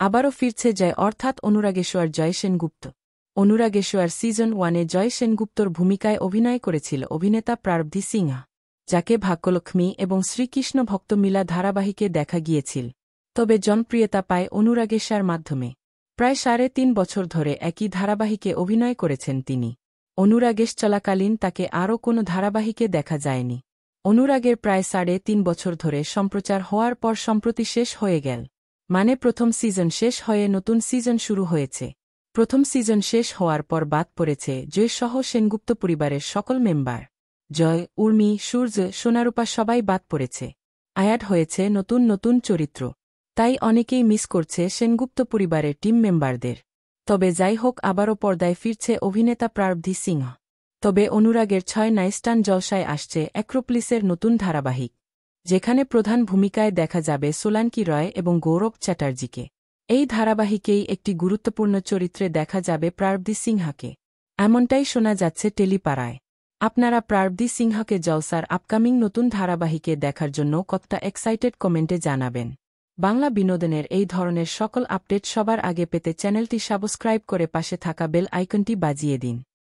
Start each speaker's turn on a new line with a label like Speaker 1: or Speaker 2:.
Speaker 1: আবারও ফিরছে জয় অর্থাৎ অনুরাগেশ্বর জয় সেনগুপ্ত। অনুরাগেশ্বর সিজন 1-এ জয় সেনগুপ্তর ভূমিকায় অভিনয় করেছিল অভিনেতা প্রারব্ধি সিংহা, যাকে ভাগ্যলক্ষ্মী এবং শ্রীকৃষ্ণ ভক্ত মিলা ধারাবাহিকে দেখা গিয়েছিল। তবে জনপ্রিয়তা পায় অনুরাগেশ্বর মাধ্যমে। প্রায় 3.5 বছর ধরে একই ধারাবাহিকে অভিনয় করেছেন তিনি। অনুরাগেশ চলাকালীন তাকে আরও কোনো ধারাবাহিকে দেখা যায়নি। অনুরাগের প্রায় 3.5 বছর ধরে সম্প্রচার হওয়ার পর সম্প্রতি শেষ হয়ে গেল। মানে প্রথম সিজন শেষ হয়ে নতুন সিজন শুরু হয়েছে। প্রথম সিজন শেষ হওয়ার পর বাদ পড়েছে জয় সহ সেনগুপ্ত পরিবারের সকল মেম্বার। জয়, উর্মি, সূর্য, সোনারূপা সবাই বাদ পড়েছে। অ্যাড হয়েছে নতুন নতুন চরিত্র। তাই অনেকেই মিস করছে সেনগুপ্ত পরিবারের টিম মেম্বারদের। তবে যাই হোক, আবারও পর্দায় ফিরছে অভিনেতা প্রারব্ধি সিংহ। তবে অনুরাগের 6 নাইস্টান জলসায় আসছে অ্যাক্রোপলিসের নতুন ধারাবাহিক, যেখানে প্রধান ভূমিকায় দেখা যাবে সোলাঙ্কি রয় এবং গৌরব চ্যাটার্জিকে। এই ধারাবাহিকেই একটি গুরুত্বপূর্ণ চরিত্রে দেখা যাবে প্রারব্ধি সিংহাকে। এমনটাই শোনা যাচ্ছে টেলিপাড়ায়। আপনারা প্রারব্ধি সিংহাকে জলসার আপকামিং নতুন ধারাবাহিকে দেখার জন্য কতটা এক্সাইটেড কমেন্টে জানাবেন। বাংলা বিনোদনের এই ধরনের সকল আপডেট সবার আগে পেতে চ্যানেলটি সাবস্ক্রাইব করে পাশে থাকা বেল আইকনটি বাজিয়ে দিন।